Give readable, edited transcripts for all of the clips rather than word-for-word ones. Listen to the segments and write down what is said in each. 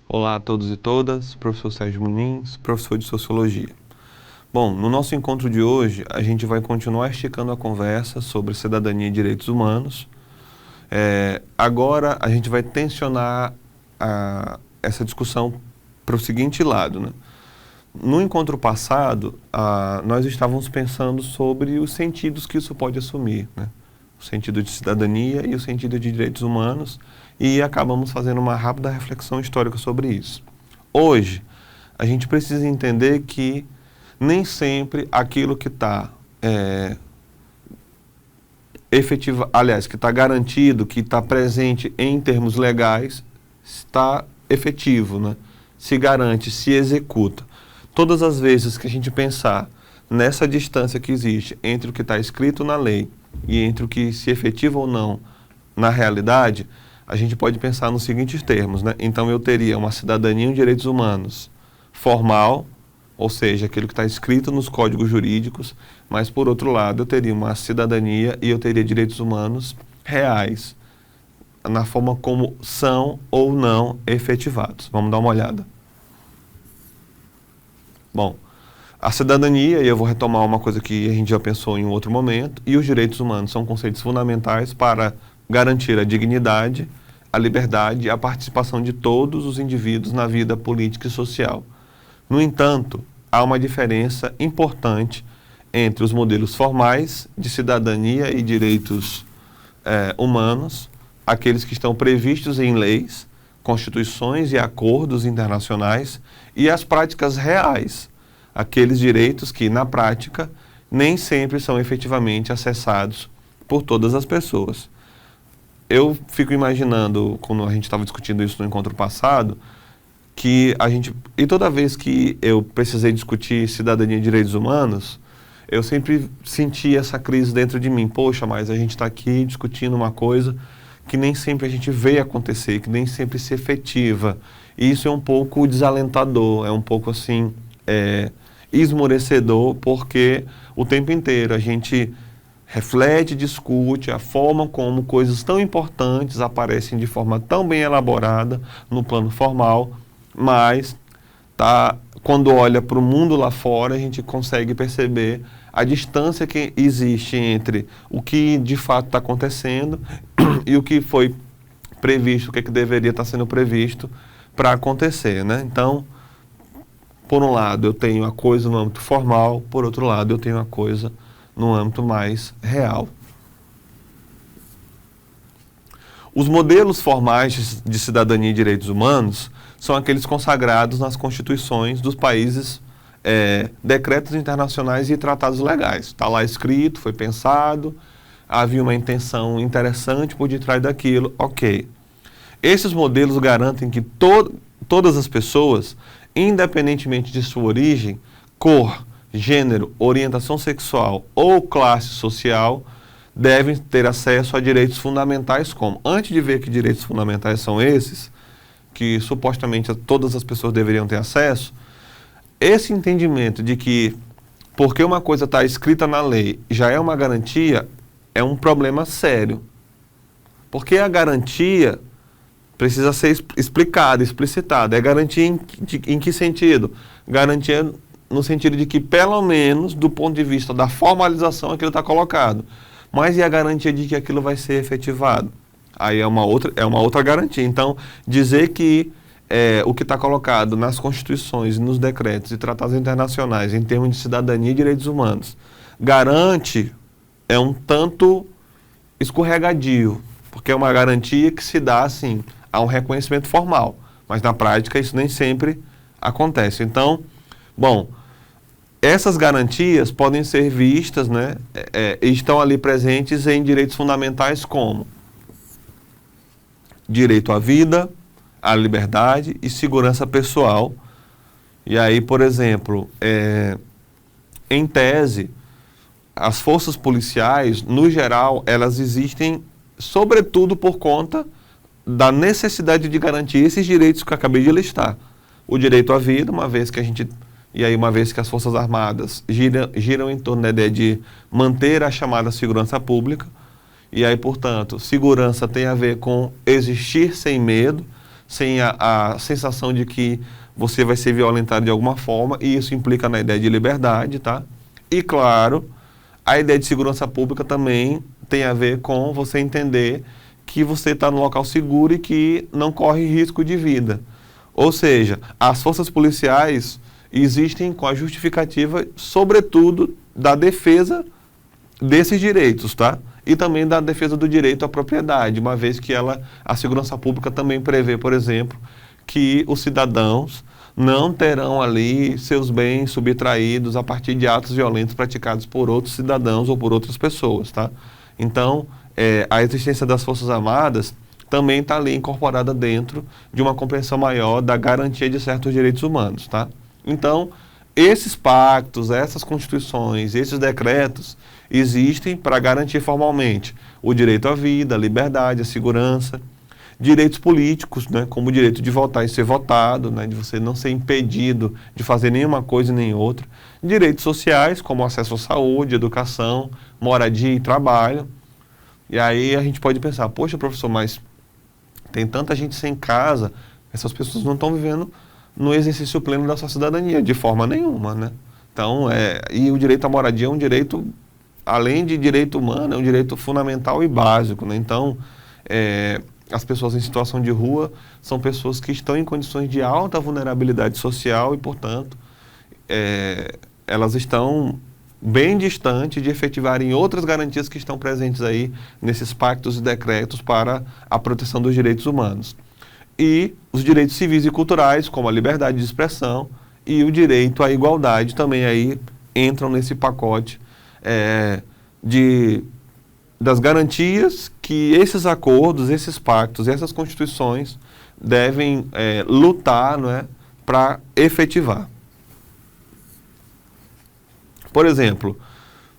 Olá a todos e todas, professor Sérgio Muniz, professor de Sociologia. Bom, no nosso encontro de hoje, a gente vai continuar esticando a conversa sobre cidadania e direitos humanos. Agora, a gente vai tensionar essa discussão para o seguinte lado, né? No encontro passado, nós estávamos pensando sobre os sentidos que isso pode assumir, né? O sentido de cidadania e o sentido de direitos humanos, e acabamos fazendo uma rápida reflexão histórica sobre isso. Hoje, a gente precisa entender que nem sempre aquilo que está que está garantido, que está presente em termos legais, está efetivo, né? Se garante, se executa. Todas as vezes que a gente pensar nessa distância que existe entre o que está escrito na lei e entre o que se efetiva ou não na realidade, a gente pode pensar nos seguintes termos, né? Então eu teria uma cidadania e direitos humanos formal, ou seja, aquilo que está escrito nos códigos jurídicos, mas por outro lado eu teria uma cidadania e eu teria direitos humanos reais, na forma como são ou não efetivados. Vamos dar uma olhada. Bom, a cidadania, e eu vou retomar uma coisa que a gente já pensou em um outro momento, e os direitos humanos são conceitos fundamentais para garantir a dignidade, a liberdade e a participação de todos os indivíduos na vida política e social. No entanto, há uma diferença importante entre os modelos formais de cidadania e direitos humanos, aqueles que estão previstos em leis, constituições e acordos internacionais, e as práticas reais, aqueles direitos que, na prática, nem sempre são efetivamente acessados por todas as pessoas. Eu fico imaginando, quando a gente estava discutindo isso no encontro passado, e toda vez que eu precisei discutir cidadania e direitos humanos, eu sempre senti essa crise dentro de mim. Poxa, mas a gente está aqui discutindo uma coisa que nem sempre a gente vê acontecer, que nem sempre se efetiva. E isso é um pouco desalentador, é um pouco assim, esmorecedor, porque o tempo inteiro a gente reflete, discute a forma como coisas tão importantes aparecem de forma tão bem elaborada no plano formal, mas quando olha para o mundo lá fora, a gente consegue perceber a distância que existe entre o que de fato está acontecendo e o que foi previsto, o que deveria estar sendo previsto para acontecer, né? Então, por um lado, eu tenho a coisa no âmbito formal, por outro lado, eu tenho a coisa no âmbito mais real. Os modelos formais de cidadania e direitos humanos são aqueles consagrados nas constituições dos países, decretos internacionais e tratados legais. Está lá escrito, foi pensado, havia uma intenção interessante por detrás daquilo, ok. Esses modelos garantem que todas as pessoas, independentemente de sua origem, cor, gênero, orientação sexual ou classe social, devem ter acesso a direitos fundamentais como. Antes de ver que direitos fundamentais são esses, que supostamente todas as pessoas deveriam ter acesso, esse entendimento de que porque uma coisa está escrita na lei já é uma garantia, é um problema sério. Porque a garantia precisa ser explicada, explicitada. É garantia em que sentido? Garantia no sentido de que, pelo menos, do ponto de vista da formalização, aquilo está colocado. Mas e a garantia de que aquilo vai ser efetivado? Aí é uma outra garantia. Então, dizer que o que está colocado nas constituições, nos decretos e tratados internacionais, em termos de cidadania e direitos humanos, garante, é um tanto escorregadio, porque é uma garantia que se dá, assim, a um reconhecimento formal. Mas, na prática, isso nem sempre acontece. Então, bom, essas garantias podem ser vistas, né, e estão ali presentes em direitos fundamentais como direito à vida, à liberdade e segurança pessoal. E aí, por exemplo, em tese, as forças policiais, no geral, elas existem sobretudo por conta da necessidade de garantir esses direitos que eu acabei de listar. O direito à vida, uma vez que as Forças Armadas giram em torno da ideia de manter a chamada segurança pública, e aí, portanto, segurança tem a ver com existir sem medo, sem a sensação de que você vai ser violentado de alguma forma, e isso implica na ideia de liberdade, tá? E, claro, a ideia de segurança pública também tem a ver com você entender que você está no local seguro e que não corre risco de vida. Ou seja, as forças policiais existem com a justificativa, sobretudo, da defesa desses direitos, tá? E também da defesa do direito à propriedade, uma vez que a segurança pública também prevê, por exemplo, que os cidadãos não terão ali seus bens subtraídos a partir de atos violentos praticados por outros cidadãos ou por outras pessoas, tá? Então, a existência das Forças Armadas também está ali incorporada dentro de uma compreensão maior da garantia de certos direitos humanos, tá? Então, esses pactos, essas constituições, esses decretos existem para garantir formalmente o direito à vida, a liberdade, a segurança, direitos políticos, né, como o direito de votar e ser votado, né, de você não ser impedido de fazer nenhuma coisa nem outra, direitos sociais, como acesso à saúde, educação, moradia e trabalho. E aí a gente pode pensar, poxa, professor, mas tem tanta gente sem casa, essas pessoas não estão vivendo no exercício pleno da sua cidadania, de forma nenhuma, né? Então, e o direito à moradia é um direito, além de direito humano, é um direito fundamental e básico, né? Então, as pessoas em situação de rua são pessoas que estão em condições de alta vulnerabilidade social e, portanto, elas estão bem distantes de efetivarem outras garantias que estão presentes aí nesses pactos e decretos para a proteção dos direitos humanos. E os direitos civis e culturais, como a liberdade de expressão e o direito à igualdade, também aí entram nesse pacote das garantias que esses acordos, esses pactos, essas constituições devem lutar, não é, para efetivar. Por exemplo,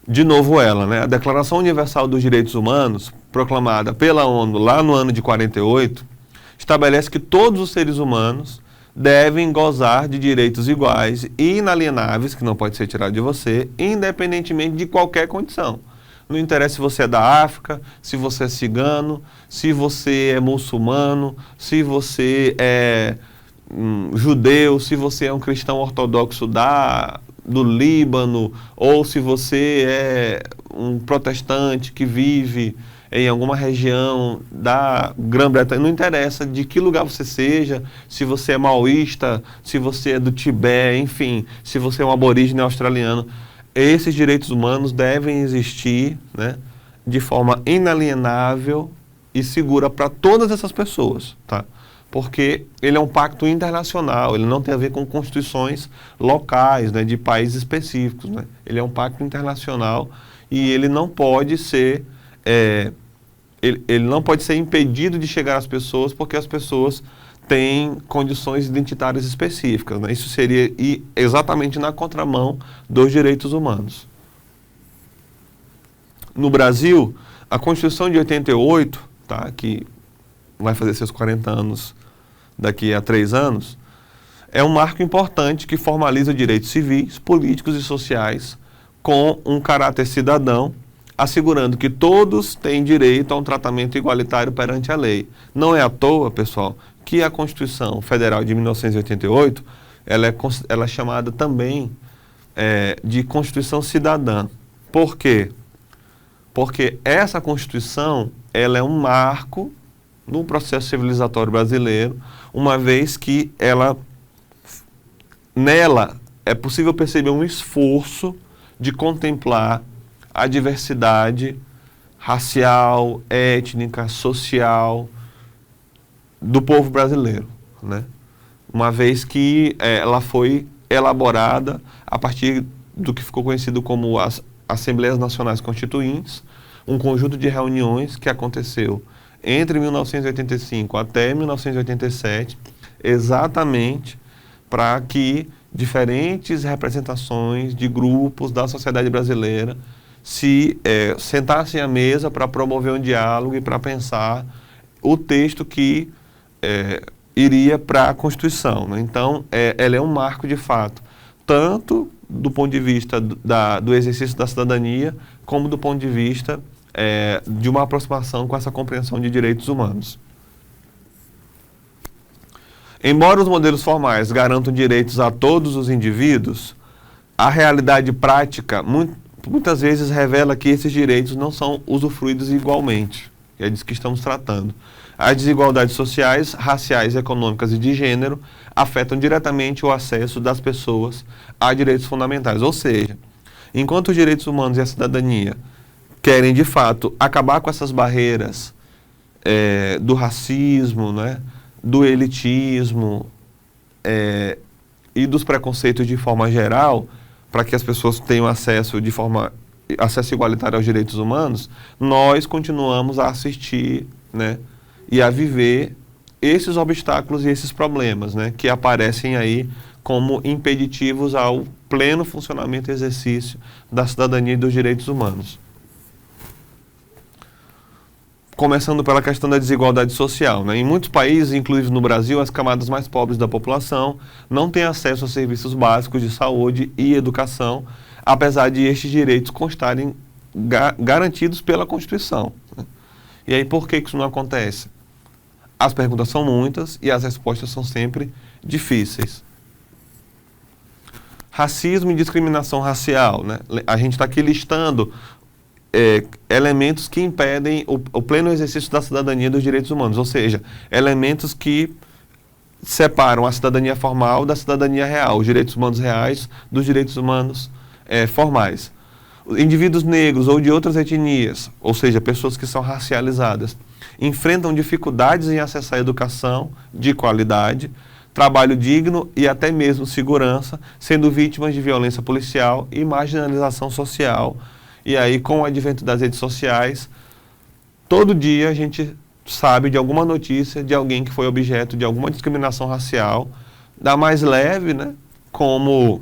de novo né, a Declaração Universal dos Direitos Humanos, proclamada pela ONU lá no ano de 48, estabelece que todos os seres humanos devem gozar de direitos iguais e inalienáveis, que não pode ser tirado de você, independentemente de qualquer condição. Não interessa se você é da África, se você é cigano, se você é muçulmano, se você é judeu, se você é um cristão ortodoxo do Líbano, ou se você é um protestante que vive em alguma região da Grã-Bretanha, não interessa de que lugar você seja, se você é maoísta, se você é do Tibete, enfim, se você é um aborígene australiano, esses direitos humanos devem existir, né, de forma inalienável e segura para todas essas pessoas, tá? Porque ele é um pacto internacional, ele não tem a ver com constituições locais, né, de países específicos, né? Ele é um pacto internacional e ele não pode ser ele não pode ser impedido de chegar às pessoas porque as pessoas têm condições identitárias específicas, né? Isso seria exatamente na contramão dos direitos humanos. No Brasil, a Constituição de 88, tá, que vai fazer seus 40 anos daqui a 3 anos, é um marco importante que formaliza direitos civis, políticos e sociais com um caráter cidadão, assegurando que todos têm direito a um tratamento igualitário perante a lei. Não é à toa, pessoal, que a Constituição Federal de 1988 ela é chamada também de Constituição Cidadã. Por quê? Porque essa Constituição ela é um marco no processo civilizatório brasileiro, uma vez que nela é possível perceber um esforço de contemplar a diversidade racial, étnica, social do povo brasileiro, né? Uma vez que ela foi elaborada a partir do que ficou conhecido como as Assembleias Nacionais Constituintes, um conjunto de reuniões que aconteceu entre 1985 até 1987, exatamente para que diferentes representações de grupos da sociedade brasileira se sentassem à mesa para promover um diálogo e para pensar o texto que iria para a Constituição, né? Então, ela é um marco de fato, tanto do ponto de vista do exercício da cidadania, como do ponto de vista de uma aproximação com essa compreensão de direitos humanos. Embora os modelos formais garantam direitos a todos os indivíduos, a realidade prática muitas vezes revela que esses direitos não são usufruídos igualmente. É disso que estamos tratando. As desigualdades sociais, raciais, econômicas e de gênero afetam diretamente o acesso das pessoas a direitos fundamentais. Ou seja, enquanto os direitos humanos e a cidadania querem, de fato, acabar com essas barreiras do racismo, né, do elitismo e dos preconceitos de forma geral, para que as pessoas tenham acesso igualitário aos direitos humanos, nós continuamos a assistir, né, e a viver esses obstáculos e esses problemas, né, que aparecem aí como impeditivos ao pleno funcionamento e exercício da cidadania e dos direitos humanos. Começando pela questão da desigualdade social, né? Em muitos países, inclusive no Brasil, as camadas mais pobres da população não têm acesso a serviços básicos de saúde e educação, apesar de estes direitos constarem garantidos pela Constituição. E aí, por que isso não acontece? As perguntas são muitas e as respostas são sempre difíceis. Racismo e discriminação racial, né? A gente está aqui listando elementos que impedem o pleno exercício da cidadania e dos direitos humanos, ou seja, elementos que separam a cidadania formal da cidadania real, os direitos humanos reais dos direitos humanos formais. Indivíduos negros ou de outras etnias, ou seja, pessoas que são racializadas, enfrentam dificuldades em acessar a educação de qualidade, trabalho digno e até mesmo segurança, sendo vítimas de violência policial e marginalização social. E aí, com o advento das redes sociais, todo dia a gente sabe de alguma notícia de alguém que foi objeto de alguma discriminação racial, da mais leve, né, como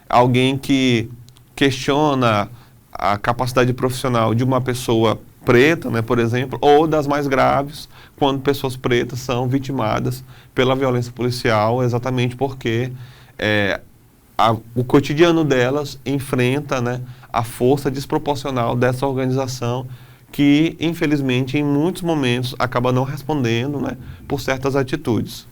alguém que questiona a capacidade profissional de uma pessoa preta, né, por exemplo, ou das mais graves, quando pessoas pretas são vitimadas pela violência policial, exatamente porque o cotidiano delas enfrenta, né, a força desproporcional dessa organização que, infelizmente, em muitos momentos acaba não respondendo, né, por certas atitudes.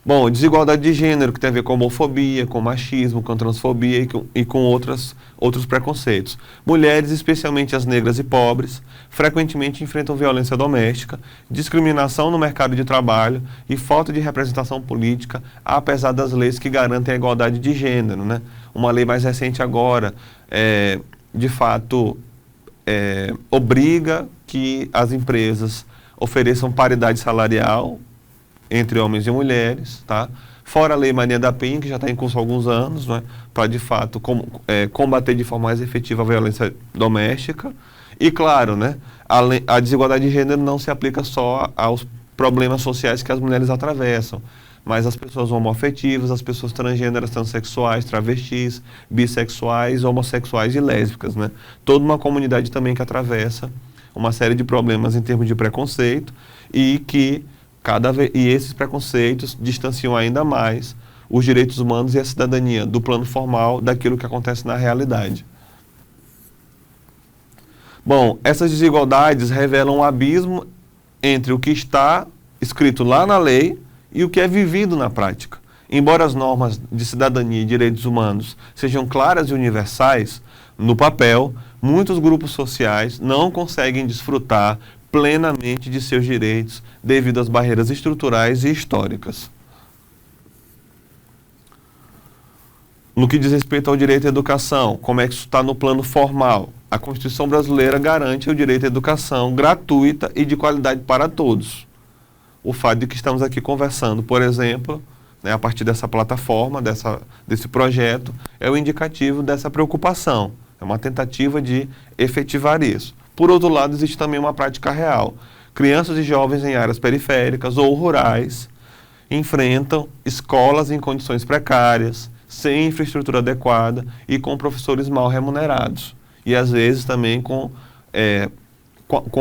Bom, desigualdade de gênero, que tem a ver com homofobia, com machismo, com transfobia e com outros preconceitos. Mulheres, especialmente as negras e pobres, frequentemente enfrentam violência doméstica, discriminação no mercado de trabalho e falta de representação política, apesar das leis que garantem a igualdade de gênero, né? Uma lei mais recente agora, de fato, obriga que as empresas ofereçam paridade salarial entre homens e mulheres, tá? Fora a Lei Maria da Penha, que já está em curso há alguns anos, né, para, de fato, combater de forma mais efetiva a violência doméstica. E, claro, né, a desigualdade de gênero não se aplica só aos problemas sociais que as mulheres atravessam, mas as pessoas homoafetivas, as pessoas transgêneras, transexuais, travestis, bissexuais, homossexuais e lésbicas, né? Toda uma comunidade também que atravessa uma série de problemas em termos de preconceito e que e esses preconceitos distanciam ainda mais os direitos humanos e a cidadania do plano formal daquilo que acontece na realidade. Bom, essas desigualdades revelam um abismo entre o que está escrito lá na lei e o que é vivido na prática. Embora as normas de cidadania e direitos humanos sejam claras e universais, no papel, muitos grupos sociais não conseguem desfrutar plenamente de seus direitos devido às barreiras estruturais e históricas. No que diz respeito ao direito à educação, como é que isso está no plano formal? A Constituição brasileira garante o direito à educação gratuita e de qualidade para todos. O fato de que estamos aqui conversando, por exemplo, né, a partir dessa plataforma, desse projeto, é o indicativo dessa preocupação. É uma tentativa de efetivar isso. Por outro lado, existe também uma prática real. Crianças e jovens em áreas periféricas ou rurais enfrentam escolas em condições precárias, sem infraestrutura adequada e com professores mal remunerados. E, às vezes, também com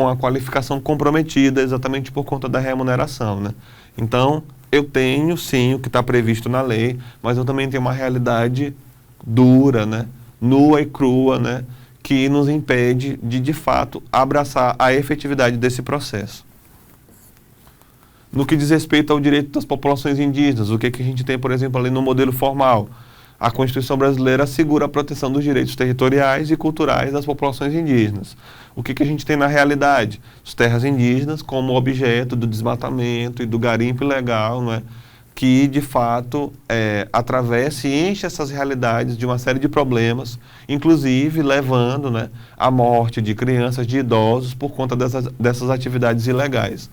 a qualificação comprometida, exatamente por conta da remuneração, né? Então, eu tenho, sim, o que está previsto na lei, mas eu também tenho uma realidade dura, né? Nua e crua, né? Que nos impede de fato, abraçar a efetividade desse processo. No que diz respeito ao direito das populações indígenas, o que a gente tem, por exemplo, ali no modelo formal? A Constituição brasileira assegura a proteção dos direitos territoriais e culturais das populações indígenas. O que a gente tem na realidade? As terras indígenas como objeto do desmatamento e do garimpo ilegal, não é? Que, de fato, atravessa e enche essas realidades de uma série de problemas, inclusive levando, né, à morte de crianças, de idosos, por conta dessas atividades ilegais.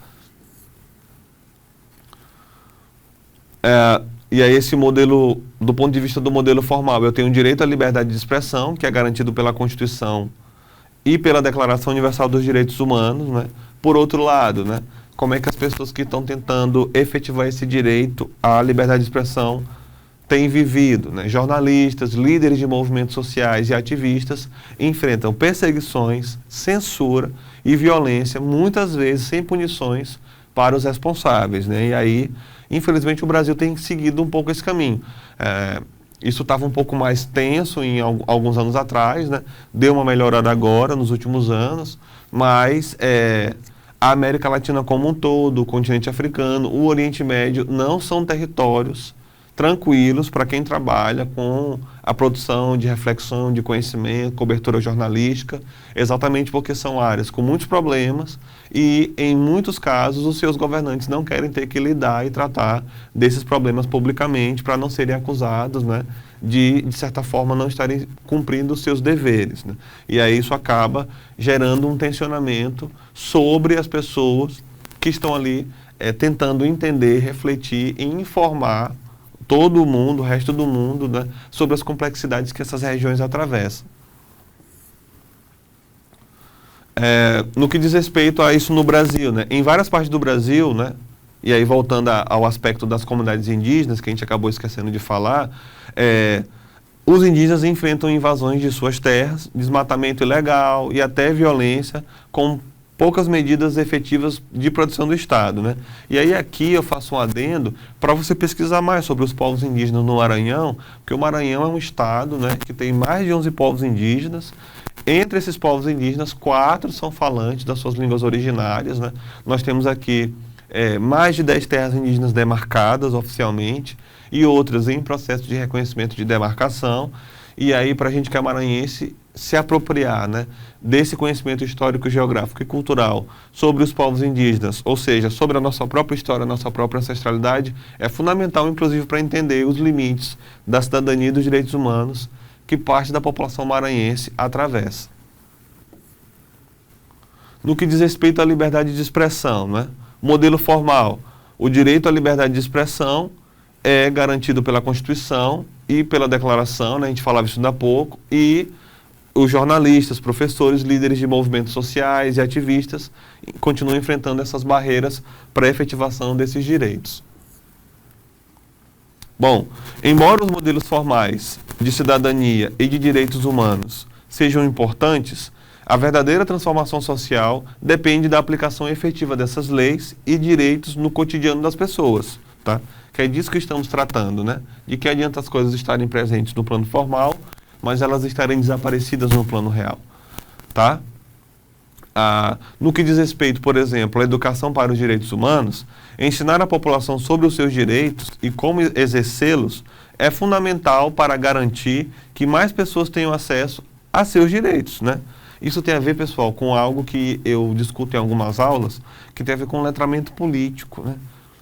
E aí esse modelo, do ponto de vista do modelo formal, eu tenho direito à liberdade de expressão, que é garantido pela Constituição e pela Declaração Universal dos Direitos Humanos, né? Por outro lado, né, como é que as pessoas que estão tentando efetivar esse direito à liberdade de expressão têm vivido, né? Jornalistas, líderes de movimentos sociais e ativistas enfrentam perseguições, censura e violência, muitas vezes sem punições para os responsáveis, né? E aí, infelizmente, o Brasil tem seguido um pouco esse caminho. Isso estava um pouco mais tenso em alguns anos atrás, né? Deu uma melhorada agora, nos últimos anos, mas a América Latina como um todo, o continente africano, o Oriente Médio, não são territórios tranquilos para quem trabalha com a produção de reflexão, de conhecimento, cobertura jornalística, exatamente porque são áreas com muitos problemas e, em muitos casos, os seus governantes não querem ter que lidar e tratar desses problemas publicamente para não serem acusados, né, de certa forma, não estarem cumprindo os seus deveres, né? E aí isso acaba gerando um tensionamento sobre as pessoas que estão ali tentando entender, refletir e informar todo o mundo, o resto do mundo, né, sobre as complexidades que essas regiões atravessam. No que diz respeito a isso no Brasil, né, em várias partes do Brasil, né, e aí voltando ao aspecto das comunidades indígenas, que a gente acabou esquecendo de falar, os indígenas enfrentam invasões de suas terras, desmatamento ilegal e até violência, com poucas medidas efetivas de proteção do Estado, né? E aí aqui eu faço um adendo para você pesquisar mais sobre os povos indígenas no Maranhão, porque o Maranhão é um estado, né, que tem mais de 11 povos indígenas. Entre esses povos indígenas, 4 são falantes das suas línguas originárias, né? Nós temos aqui mais de 10 terras indígenas demarcadas oficialmente e outras em processo de reconhecimento de demarcação. E aí, para a gente que é maranhense, se apropriar, né, desse conhecimento histórico, geográfico e cultural sobre os povos indígenas, ou seja, sobre a nossa própria história, a nossa própria ancestralidade, é fundamental, inclusive, para entender os limites da cidadania e dos direitos humanos que parte da população maranhense atravessa. No que diz respeito à liberdade de expressão, né, modelo formal, o direito à liberdade de expressão é garantido pela Constituição e pela Declaração, né, a gente falava isso ainda há pouco, e os jornalistas, professores, líderes de movimentos sociais e ativistas continuam enfrentando essas barreiras para a efetivação desses direitos. Bom, embora os modelos formais de cidadania e de direitos humanos sejam importantes, a verdadeira transformação social depende da aplicação efetiva dessas leis e direitos no cotidiano das pessoas, tá? Que é disso que estamos tratando, né? De que adianta as coisas estarem presentes no plano formal, mas elas estarem desaparecidas no plano real, tá? No que diz respeito, por exemplo, à educação para os direitos humanos, ensinar a população sobre os seus direitos e como exercê-los é fundamental para garantir que mais pessoas tenham acesso a seus direitos, né? Isso tem a ver, pessoal, com algo que eu discuto em algumas aulas, que tem a ver com letramento político, né?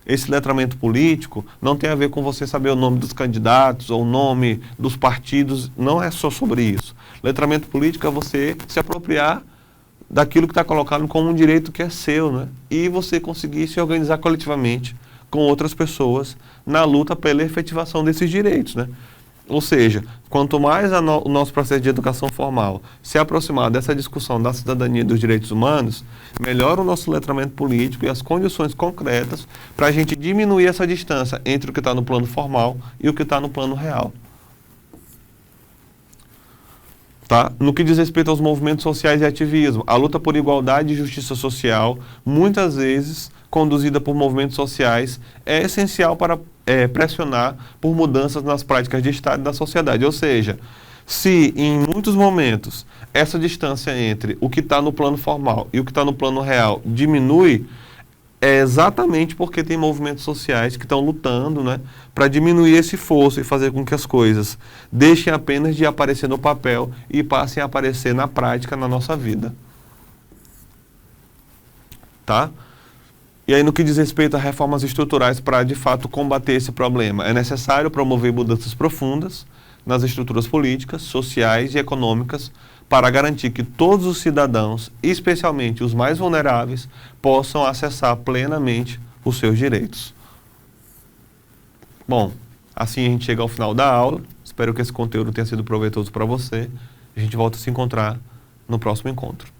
Esse letramento político não tem a ver com você saber o nome dos candidatos ou o nome dos partidos, não é só sobre isso. Letramento político é você se apropriar daquilo que está colocado como um direito que é seu, né? E você conseguir se organizar coletivamente com outras pessoas na luta pela efetivação desses direitos, né? Ou seja, quanto mais o nosso processo de educação formal se aproximar dessa discussão da cidadania e dos direitos humanos, melhor o nosso letramento político e as condições concretas para a gente diminuir essa distância entre o que está no plano formal e o que está no plano real. Tá? No que diz respeito aos movimentos sociais e ativismo, a luta por igualdade e justiça social, muitas vezes conduzida por movimentos sociais, é essencial para pressionar por mudanças nas práticas de Estado e da sociedade. Ou seja, se em muitos momentos essa distância entre o que está no plano formal e o que está no plano real diminui, é exatamente porque tem movimentos sociais que estão lutando, né, para diminuir esse fosso e fazer com que as coisas deixem apenas de aparecer no papel e passem a aparecer na prática, na nossa vida. Tá? E aí, no que diz respeito a reformas estruturais para, de fato, combater esse problema, é necessário promover mudanças profundas nas estruturas políticas, sociais e econômicas para garantir que todos os cidadãos, especialmente os mais vulneráveis, possam acessar plenamente os seus direitos. Bom, assim a gente chega ao final da aula. Espero que esse conteúdo tenha sido proveitoso para você. A gente volta a se encontrar no próximo encontro.